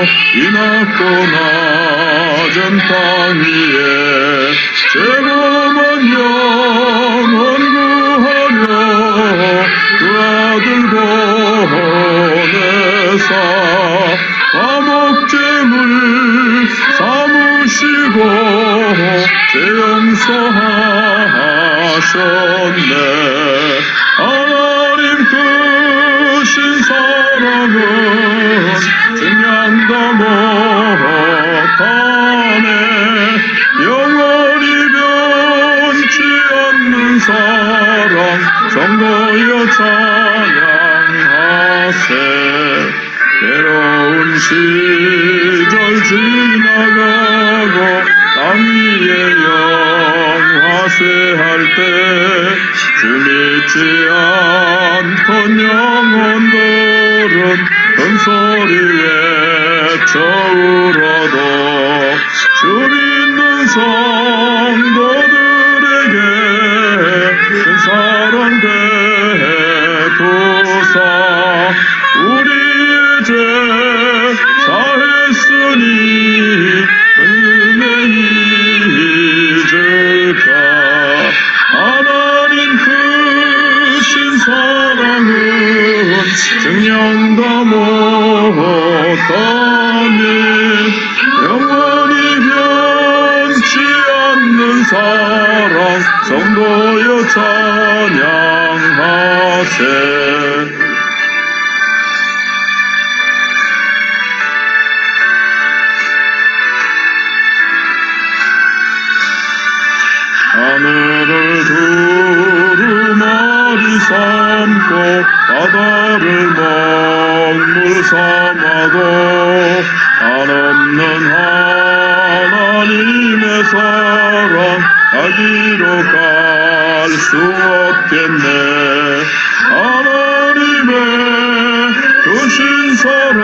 이 낮고 낮은 땅 위에 죄범한 영혼 구하려 그 아들 보내사 감옥죄물 삼으시고 죄 용서하셨네. 하나님 크신 사랑은 증량도 못하네. 영원히 변치 않는 사랑 성도여 찬양하세. 괴로운 시절 지나가고 땅 위에 영화세할 때 주 믿지 않던 영혼들은 큰 소리 외쳐 울어도 주 믿는 성도들에게 큰 사랑 베푸사 우리의 죄 사했으니 은혜 잊을까. 하나님 크신 사랑은 증량도 못하니 영원히 변치 않는 사랑 성도여 찬양하세. 하늘을 두루마리 삼고 바다를 먹물 삼아도 한없는 하나님의 사랑 가지러 갈 수 없겠네. 하나님의 크신 사랑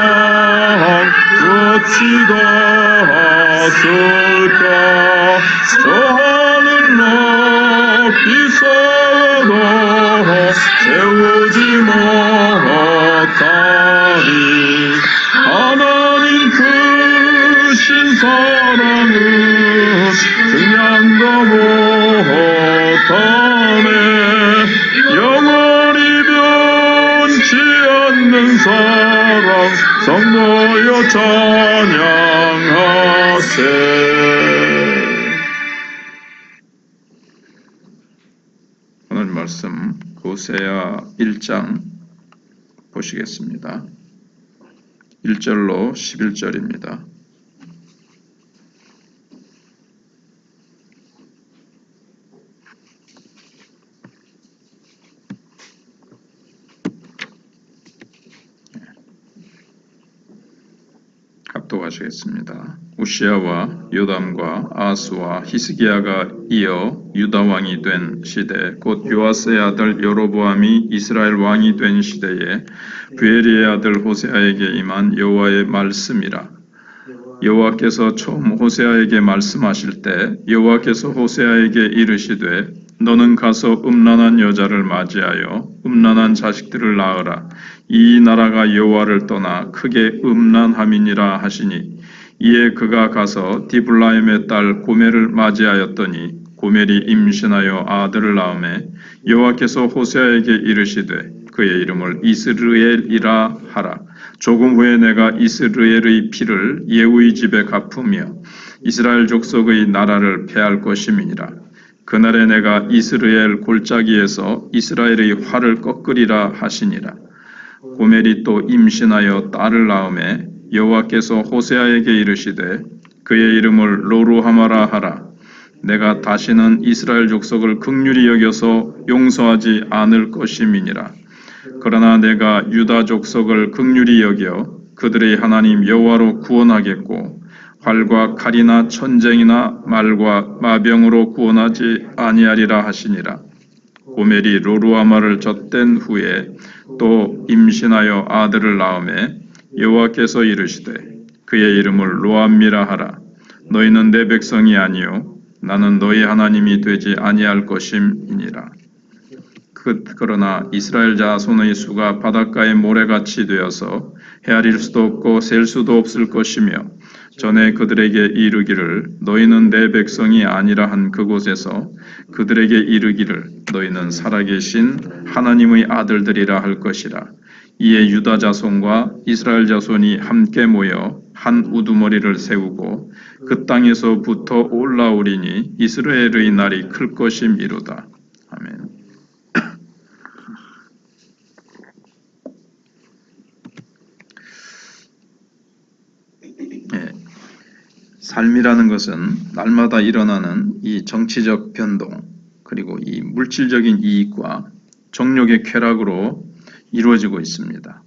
어찌 닿았을까. 저 하늘 높이 쌓아도 세우지 못하리. 하나님 크신 사랑은 증량도 못하네. 영원히 변치 않는 사랑 성도여 찬양하세. 오늘 말씀 호세아 1장 보시겠습니다. 1절로 11절입니다. 합독하시겠습니다. 우시야와 요담과 아스와 히스기야가 이어 유다 왕이 된 시대 곧 요아스의 아들 여로보암이 이스라엘 왕이 된 시대에 부엘리의 아들 호세아에게 임한 여호와의 말씀이라. 여호와께서 처음 호세아에게 말씀하실 때 여호와께서 호세아에게 이르시되 너는 가서 음란한 여자를 맞이하여 음란한 자식들을 낳으라. 이 나라가 여호와를 떠나 크게 음란함이니라 하시니 이에 그가 가서 디블라임의 딸 고멜을 맞이하였더니 고멜이 임신하여 아들을 낳음에 여호와께서 호세아에게 이르시되 그의 이름을 이스르엘이라 하라. 조금 후에 내가 이스르엘의 피를 예후의 집에 갚으며 이스라엘 족속의 나라를 패할 것임이니라. 그날에 내가 이스라엘 골짜기에서 이스라엘의 활을 꺾으리라 하시니라. 고멜이 또 임신하여 딸을 낳음에 여호와께서 호세아에게 이르시되 그의 이름을 로루하마라 하라. 내가 다시는 이스라엘 족속을 긍휼히 여겨서 용서하지 않을 것임이니라. 그러나 내가 유다 족속을 긍휼히 여겨 그들의 하나님 여호와로 구원하겠고 활과 칼이나 전쟁이나 말과 마병으로 구원하지 아니하리라 하시니라. 고멜이 로루아마를 젖댄 후에 또 임신하여 아들을 낳음에 여호와께서 이르시되 그의 이름을 로암미라 하라. 너희는 내 백성이 아니요 나는 너희 하나님이 되지 아니할 것임이니라. 그러나 이스라엘 자손의 수가 바닷가의 모래같이 되어서 헤아릴 수도 없고 셀 수도 없을 것이며 전에 그들에게 이르기를 너희는 내 백성이 아니라 한 그곳에서 그들에게 이르기를 너희는 살아계신 하나님의 아들들이라 할 것이라. 이에 유다 자손과 이스라엘 자손이 함께 모여 한 우두머리를 세우고 그 땅에서부터 올라오리니 이스라엘의 날이 클 것임이로다. 아멘. 네. 삶이라는 것은 날마다 일어나는 이 정치적 변동 그리고 이 물질적인 이익과 정욕의 쾌락으로 이루어지고 있습니다.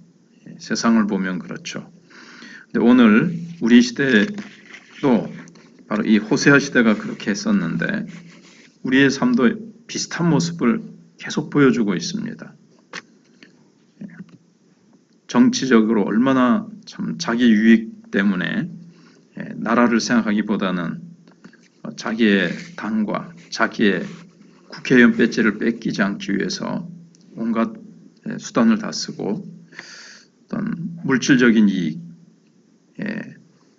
세상을 보면 그렇죠. 근데 오늘 우리 시대도 바로 이 호세아 시대가 그렇게 했었는데 우리의 삶도 비슷한 모습을 계속 보여주고 있습니다. 정치적으로 얼마나 참 자기 유익 때문에 나라를 생각하기보다는 자기의 당과 자기의 국회의원 배지를 뺏기지 않기 위해서 온갖 수단을 다 쓰고 어떤 물질적인 이익,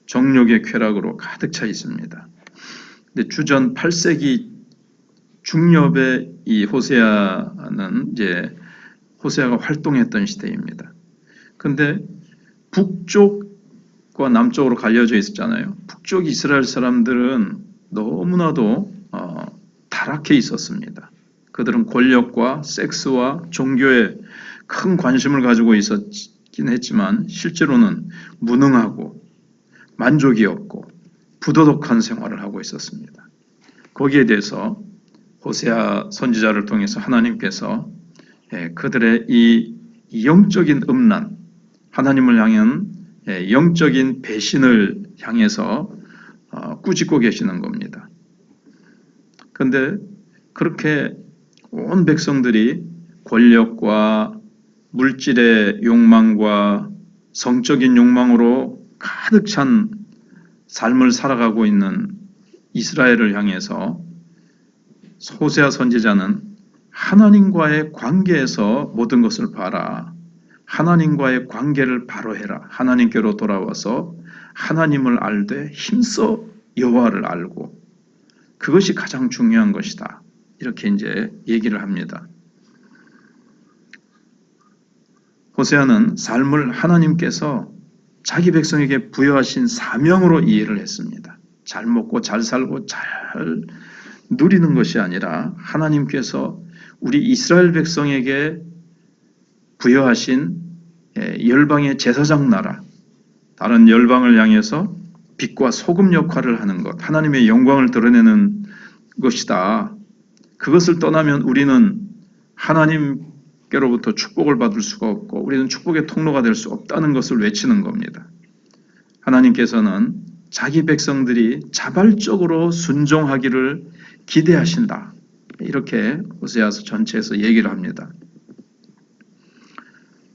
정욕의 쾌락으로 가득 차 있습니다. 근데 주전 8세기 중엽에 이 호세아는 이제 호세아가 활동했던 시대입니다. 근데 북쪽과 남쪽으로 갈려져 있었잖아요. 북쪽 이스라엘 사람들은 너무나도 타락해 있었습니다. 그들은 권력과 섹스와 종교에 큰 관심을 가지고 있었긴 했지만 실제로는 무능하고 만족이 없고 부도덕한 생활을 하고 있었습니다. 거기에 대해서 호세아 선지자를 통해서 하나님께서 그들의 이 영적인 음란, 하나님을 향한 영적인 배신을 향해서 꾸짖고 계시는 겁니다. 그런데 그렇게 온 백성들이 권력과 물질의 욕망과 성적인 욕망으로 가득 찬 삶을 살아가고 있는 이스라엘을 향해서 호세아 선지자는 하나님과의 관계에서 모든 것을 봐라. 하나님과의 관계를 바로 해라. 하나님께로 돌아와서 하나님을 알되 힘써 여호와를 알고 그것이 가장 중요한 것이다. 이렇게 이제 얘기를 합니다. 호세아는 삶을 하나님께서 자기 백성에게 부여하신 사명으로 이해를 했습니다. 잘 먹고 잘 살고 잘 누리는 것이 아니라 하나님께서 우리 이스라엘 백성에게 부여하신 열방의 제사장 나라, 다른 열방을 향해서 빛과 소금 역할을 하는 것, 하나님의 영광을 드러내는 것이다. 그것을 떠나면 우리는 하나님께로부터 축복을 받을 수가 없고 우리는 축복의 통로가 될 수 없다는 것을 외치는 겁니다. 하나님께서는 자기 백성들이 자발적으로 순종하기를 기대하신다. 이렇게 호세아서 전체에서 얘기를 합니다.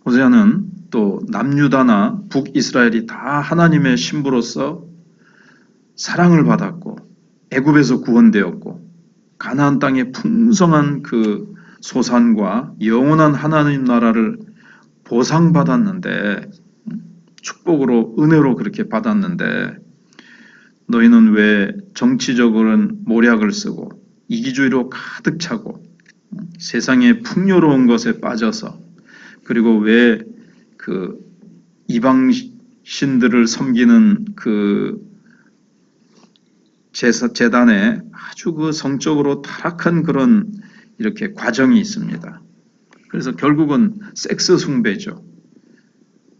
호세아는 또 남유다나 북이스라엘이 다 하나님의 신부로서 사랑을 받았고 애굽에서 구원되었고 가나안 땅의 풍성한 그 소산과 영원한 하나님 나라를 보상받았는데 축복으로 은혜로 그렇게 받았는데 너희는 왜 정치적으로는 모략을 쓰고 이기주의로 가득 차고 세상의 풍요로운 것에 빠져서 그리고 왜 그 이방 신들을 섬기는 그 제단에 아주 그 성적으로 타락한 그런 이렇게 과정이 있습니다. 그래서 결국은 섹스 숭배죠.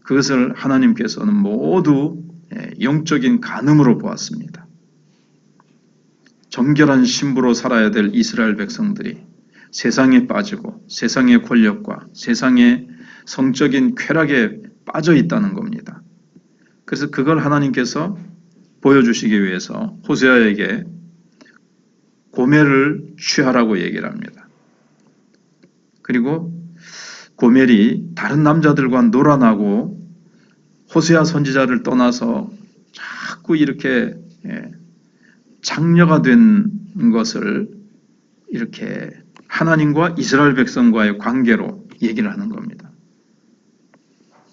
그것을 하나님께서는 모두 영적인 간음으로 보았습니다. 정결한 신부로 살아야 될 이스라엘 백성들이 세상에 빠지고 세상의 권력과 세상의 성적인 쾌락에 빠져 있다는 겁니다. 그래서 그걸 하나님께서 보여주시기 위해서 호세아에게 고멜을 취하라고 얘기를 합니다. 그리고 고멜이 다른 남자들과 놀아나고 호세아 선지자를 떠나서 자꾸 이렇게 장녀가 된 것을 이렇게 하나님과 이스라엘 백성과의 관계로 얘기를 하는 겁니다.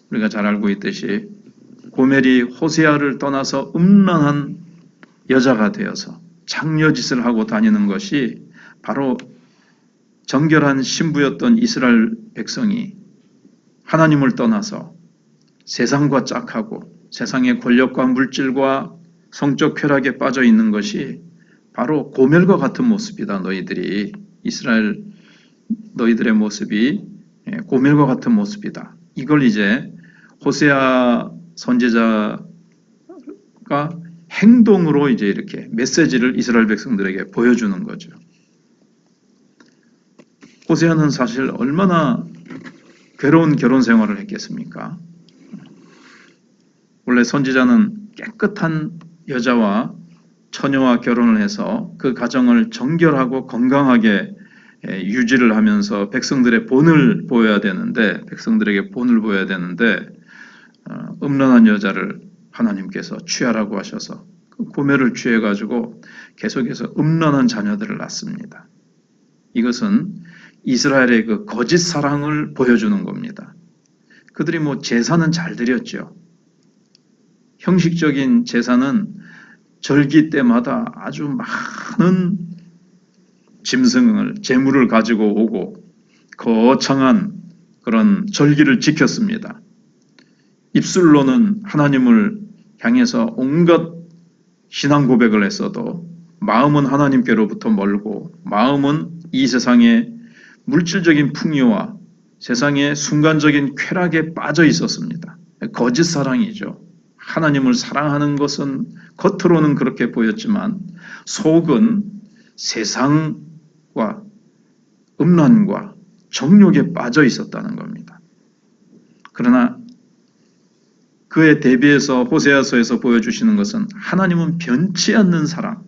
우리가 잘 알고 있듯이 고멜이 호세아를 떠나서 음란한 여자가 되어서 장려짓을 하고 다니는 것이 바로 정결한 신부였던 이스라엘 백성이 하나님을 떠나서 세상과 짝하고 세상의 권력과 물질과 성적 쾌락에 빠져 있는 것이 바로 고멜과 같은 모습이다. 너희들이 이스라엘 너희들의 모습이 고멜과 같은 모습이다. 이걸 이제 호세아 선지자가 행동으로 이제 이렇게 메시지를 이스라엘 백성들에게 보여주는 거죠. 호세아는 사실 얼마나 괴로운 결혼 생활을 했겠습니까? 원래 선지자는 깨끗한 여자와 처녀와 결혼을 해서 그 가정을 정결하고 건강하게 유지를 하면서 백성들의 본을 보여야 되는데, 백성들에게 본을 보여야 되는데 음란한 여자를 하나님께서 취하라고 하셔서 그 고멜을 취해가지고 계속해서 음란한 자녀들을 낳습니다. 이것은 이스라엘의 그 거짓 사랑을 보여주는 겁니다. 그들이 뭐 제사는 잘 드렸죠. 형식적인 제사는 절기 때마다 아주 많은 짐승을, 제물을 가지고 오고 거창한 그런 절기를 지켰습니다. 입술로는 하나님을 향해서 온갖 신앙 고백을 했어도 마음은 하나님께로부터 멀고 마음은 이 세상의 물질적인 풍요와 세상의 순간적인 쾌락에 빠져 있었습니다. 거짓 사랑이죠. 하나님을 사랑하는 것은 겉으로는 그렇게 보였지만 속은 세상과 음란과 정욕에 빠져 있었다는 겁니다. 그러나 그에 대비해서 호세아서에서 보여주시는 것은 하나님은 변치 않는 사랑,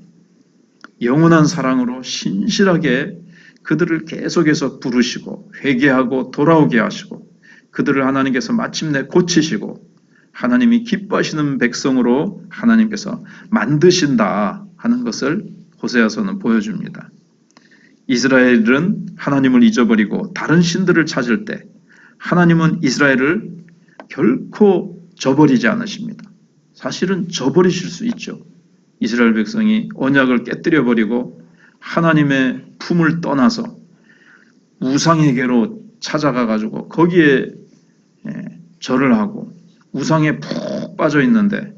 영원한 사랑으로 신실하게 그들을 계속해서 부르시고 회개하고 돌아오게 하시고 그들을 하나님께서 마침내 고치시고 하나님이 기뻐하시는 백성으로 하나님께서 만드신다 하는 것을 호세아서는 보여줍니다. 이스라엘은 하나님을 잊어버리고 다른 신들을 찾을 때 하나님은 이스라엘을 결코 저버리지 않으십니다. 사실은 저버리실 수 있죠. 이스라엘 백성이 언약을 깨뜨려 버리고 하나님의 품을 떠나서 우상에게로 찾아가 가지고 거기에 절을 하고 우상에 푹 빠져 있는데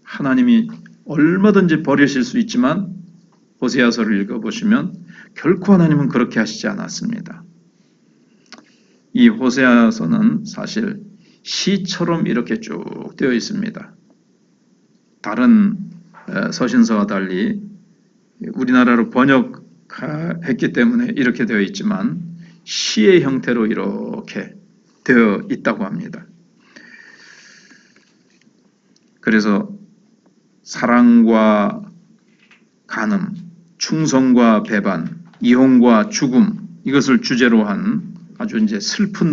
하나님이 얼마든지 버리실 수 있지만 호세아서를 읽어보시면 결코 하나님은 그렇게 하시지 않았습니다. 이 호세아서는 사실 시처럼 이렇게 쭉 되어 있습니다. 다른 서신서와 달리 우리나라로 번역했기 때문에 이렇게 되어 있지만 시의 형태로 이렇게 되어 있다고 합니다. 그래서 사랑과 간음, 충성과 배반, 이혼과 죽음 이것을 주제로 한 아주 이제 슬픈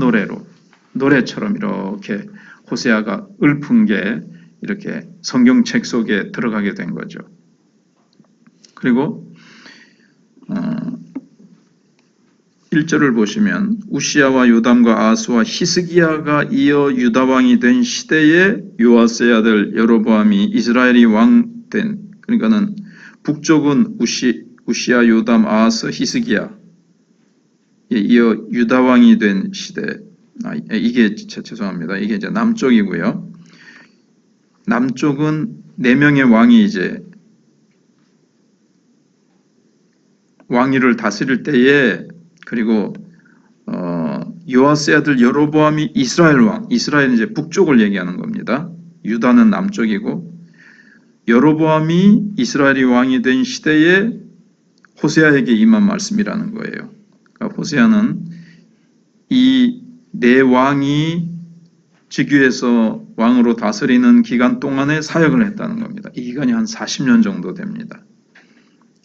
노래처럼 이렇게 호세아가 읊은 게 이렇게 성경책 속에 들어가게 된 거죠. 그리고 1절을 보시면 우시야와 요담과 아스와 히스기야가 이어 유다 왕이 된 시대에 요아스의 아들 여로보암이 이스라엘이 왕된, 그러니까는 북쪽은 우시야, 요담, 아스, 히스기야에 이어 유다 왕이 된 시대. 이게 죄송합니다. 이게 이제 남쪽이고요. 남쪽은 4명의 왕이 이제 왕위를 다스릴 때에, 그리고 요아스의 아들 여로보암이 이스라엘 왕, 이스라엘은 이제 북쪽을 얘기하는 겁니다. 유다는 남쪽이고 여로보암이 이스라엘이 왕이 된 시대에 호세아에게 임한 말씀이라는 거예요. 그러니까 호세아는 이 4왕이 즉위해서 왕으로 다스리는 기간 동안에 사역을 했다는 겁니다. 이 기간이 한 40년 정도 됩니다.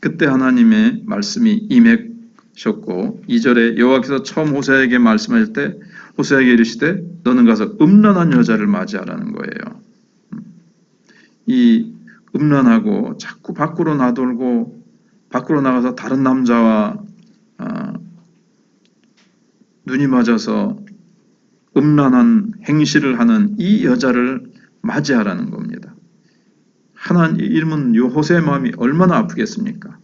그때 하나님의 말씀이 임하셨고 2절에 여호와께서 처음 호세아에게 말씀하실 때 호세아에게 이르시되 너는 가서 음란한 여자를 맞이하라는 거예요. 이 음란하고 자꾸 밖으로 나돌고 밖으로 나가서 다른 남자와 눈이 맞아서 음란한 행실을 하는 이 여자를 맞이하라는 겁니다. 하나님은 이 호세의 마음이 얼마나 아프겠습니까?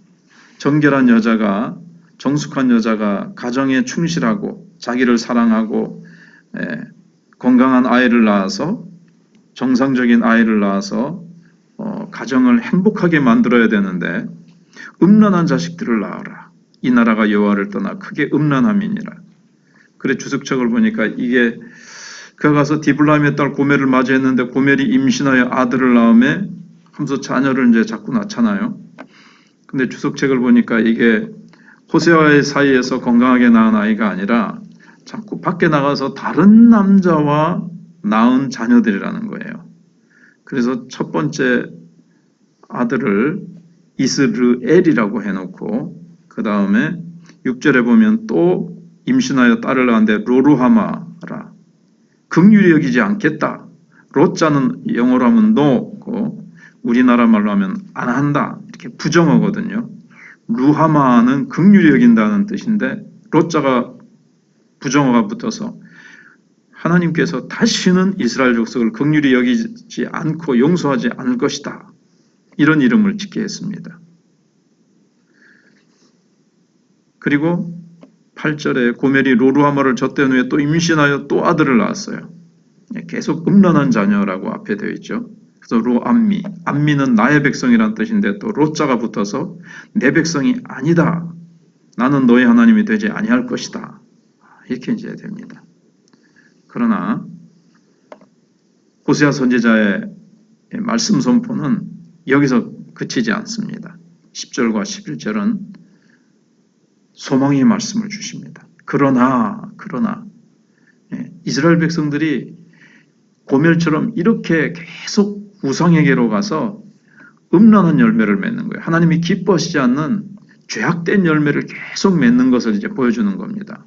정결한 여자가, 정숙한 여자가 가정에 충실하고 자기를 사랑하고 건강한 아이를 낳아서, 정상적인 아이를 낳아서 가정을 행복하게 만들어야 되는데 음란한 자식들을 낳아라. 이 나라가 여호와를 떠나 크게 음란함이니라. 그래 주석책을 보니까 이게 그가 가서 디블라임의 딸 고멜을 맞이했는데 고멜이 임신하여 아들을 낳음에 하면서 자녀를 이제 자꾸 낳잖아요. 근데 주석책을 보니까 이게 호세와의 사이에서 건강하게 낳은 아이가 아니라 자꾸 밖에 나가서 다른 남자와 낳은 자녀들이라는 거예요. 그래서 첫 번째 아들을 이스르엘이라고 해놓고 그 다음에 6절에 보면 또 임신하여 딸을 낳았는데 로루하마라. 긍휼히 여기지 않겠다. 로자는 영어로 하면 no고 우리나라 말로 하면 안 한다. 이렇게 부정어거든요. 루하마는 긍휼히 여긴다는 뜻인데 로자가 부정어가 붙어서 하나님께서 다시는 이스라엘 족속을 긍휼히 여기지 않고 용서하지 않을 것이다. 이런 이름을 짓게 했습니다. 그리고 8절에 고멜이 로루하마를 젖댄 후에 또 임신하여 또 아들을 낳았어요. 계속 음란한 자녀라고 앞에 되어 있죠. 그래서 로암미, 암미는 나의 백성이란 뜻인데 또 로자가 붙어서 내 백성이 아니다. 나는 너의 하나님이 되지 아니할 것이다. 이렇게 이제 됩니다. 그러나 호세아 선지자의 말씀 선포는 여기서 그치지 않습니다. 10절과 11절은 소망의 말씀을 주십니다. 그러나 이스라엘 백성들이 고멜처럼 이렇게 계속 우상에게로 가서 음란한 열매를 맺는 거예요. 하나님이 기뻐하시지 않는 죄악된 열매를 계속 맺는 것을 이제 보여주는 겁니다.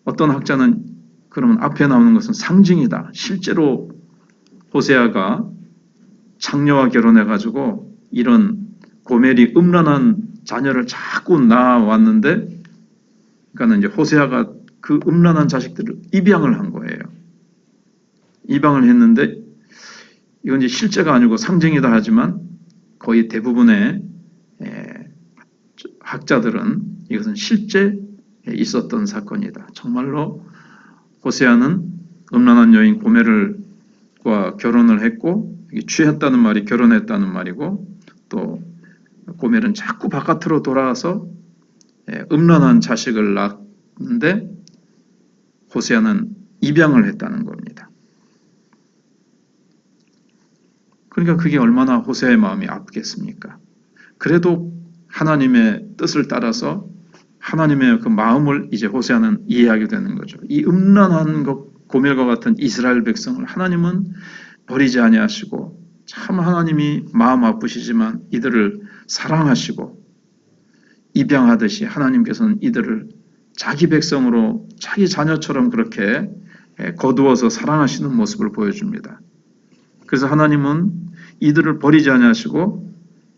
어떤 학자는 그러면 앞에 나오는 것은 상징이다. 실제로 호세아가 창녀와 결혼해가지고 이런 고멜이 음란한 자녀를 자꾸 낳아왔는데, 그러니까 이제 호세아가 그 음란한 자식들을 입양을 한 거예요. 입양을 했는데 이건 이제 실제가 아니고 상징이다 하지만 거의 대부분의 학자들은 이것은 실제 있었던 사건이다. 정말로 호세아는 음란한 여인 고멜과 결혼을 했고, 취했다는 말이 결혼했다는 말이고, 또 고멜은 자꾸 바깥으로 돌아와서 음란한 자식을 낳는데 호세아는 입양을 했다는 겁니다. 그러니까 그게 얼마나 호세아의 마음이 아프겠습니까? 그래도 하나님의 뜻을 따라서 하나님의 그 마음을 이제 호세아는 이해하게 되는 거죠. 이 음란한 것, 고멜과 같은 이스라엘 백성을 하나님은 버리지 아니하시고, 참 하나님이 마음 아프시지만 이들을 사랑하시고 입양하듯이 하나님께서는 이들을 자기 백성으로 자기 자녀처럼 그렇게 거두어서 사랑하시는 모습을 보여줍니다. 그래서 하나님은 이들을 버리지 아니하시고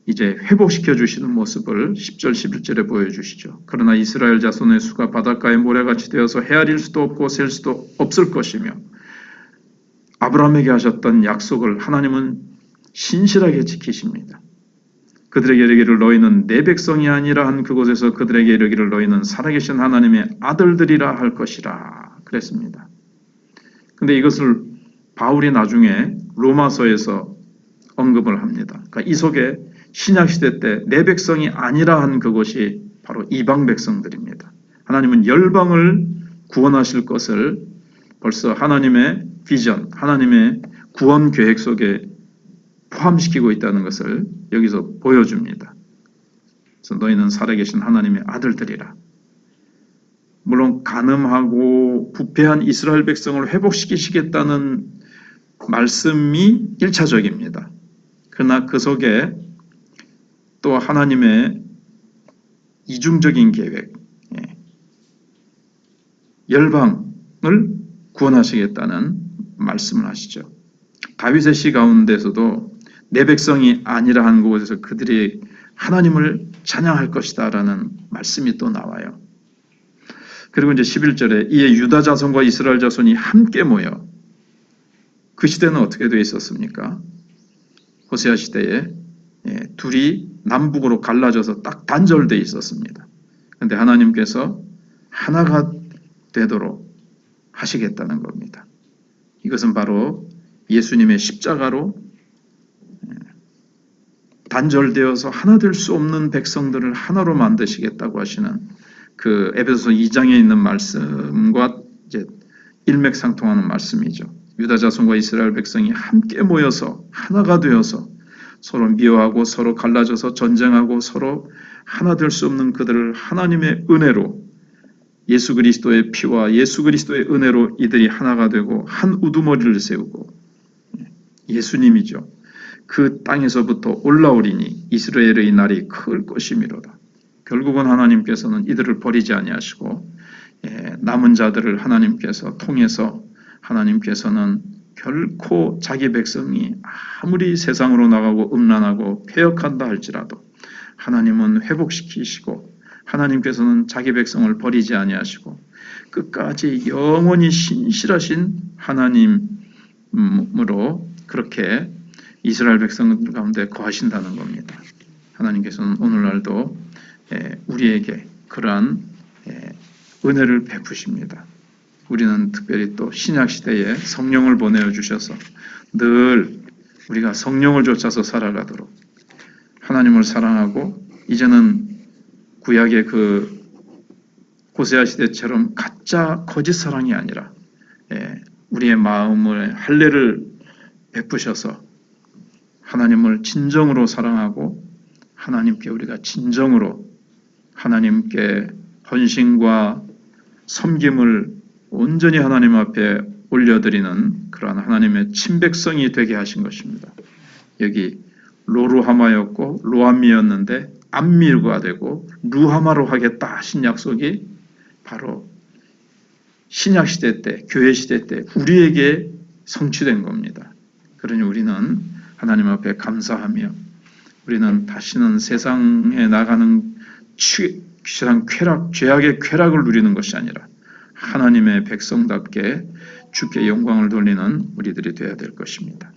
이제 회복시켜 주시는 모습을 10절 11절에 보여주시죠. 그러나 이스라엘 자손의 수가 바닷가의 모래같이 되어서 헤아릴 수도 없고 셀 수도 없을 것이며, 아브라함에게 하셨던 약속을 하나님은 신실하게 지키십니다. 그들에게 이르기를 너희는 내 백성이 아니라 한 그곳에서 그들에게 이르기를 너희는 살아계신 하나님의 아들들이라 할 것이라 그랬습니다. 근데 이것을 바울이 나중에 로마서에서 언급을 합니다. 그러니까 이 속에 신약시대 때 내 백성이 아니라 한 그것이 바로 이방 백성들입니다. 하나님은 열방을 구원하실 것을 벌써 하나님의 비전, 하나님의 구원 계획 속에 포함시키고 있다는 것을 여기서 보여줍니다. 그래서 너희는 살아계신 하나님의 아들들이라. 물론 간음하고 부패한 이스라엘 백성을 회복시키시겠다는 말씀이 1차적입니다. 그러나 그 속에 또 하나님의 이중적인 계획, 열방을 구원하시겠다는 말씀을 하시죠. 다윗의 시 가운데서도 내 백성이 아니라 한 곳에서 그들이 하나님을 찬양할 것이다 라는 말씀이 또 나와요. 그리고 이제 11절에 이에 유다 자손과 이스라엘 자손이 함께 모여, 그 시대는 어떻게 되어 있었습니까? 호세아 시대에 둘이 남북으로 갈라져서 딱 단절되어 있었습니다. 그런데 하나님께서 하나가 되도록 하시겠다는 겁니다. 이것은 바로 예수님의 십자가로 단절되어서 하나 될 수 없는 백성들을 하나로 만드시겠다고 하시는 그 에베소서 2장에 있는 말씀과 이제 일맥상통하는 말씀이죠. 유다 자손과 이스라엘 백성이 함께 모여서 하나가 되어서 서로 미워하고 서로 갈라져서 전쟁하고 서로 하나 될 수 없는 그들을 하나님의 은혜로, 예수 그리스도의 피와 예수 그리스도의 은혜로 이들이 하나가 되고 한 우두머리를 세우고, 예수님이죠. 그 땅에서부터 올라오리니 이스라엘의 날이 클 것이미로다. 결국은 하나님께서는 이들을 버리지 아니하시고 남은 자들을 하나님께서 통해서 하나님께서는 결코 자기 백성이 아무리 세상으로 나가고 음란하고 폐역한다 할지라도 하나님은 회복시키시고 하나님께서는 자기 백성을 버리지 아니하시고 끝까지 영원히 신실하신 하나님으로 그렇게 이스라엘 백성들 가운데 거하신다는 겁니다. 하나님께서는 오늘날도 우리에게 그러한 은혜를 베푸십니다. 우리는 특별히 또 신약시대에 성령을 보내주셔서 늘 우리가 성령을 쫓아서 살아가도록 하나님을 사랑하고, 이제는 구약의 그 호세아 시대처럼 가짜 거짓 사랑이 아니라 우리의 마음을 할례를 베푸셔서 하나님을 진정으로 사랑하고 하나님께 우리가 진정으로 하나님께 헌신과 섬김을 온전히 하나님 앞에 올려드리는 그러한 하나님의 친백성이 되게 하신 것입니다. 여기 로루하마였고 로암미였는데 암미가 되고 루하마로 하겠다 하신 약속이 바로 신약시대 때, 교회시대 때 우리에게 성취된 겁니다. 그러니 우리는 하나님 앞에 감사하며 우리는 다시는 세상에 나가는 세상 쾌락, 죄악의 쾌락을 누리는 것이 아니라 하나님의 백성답게 주께 영광을 돌리는 우리들이 되어야 될 것입니다.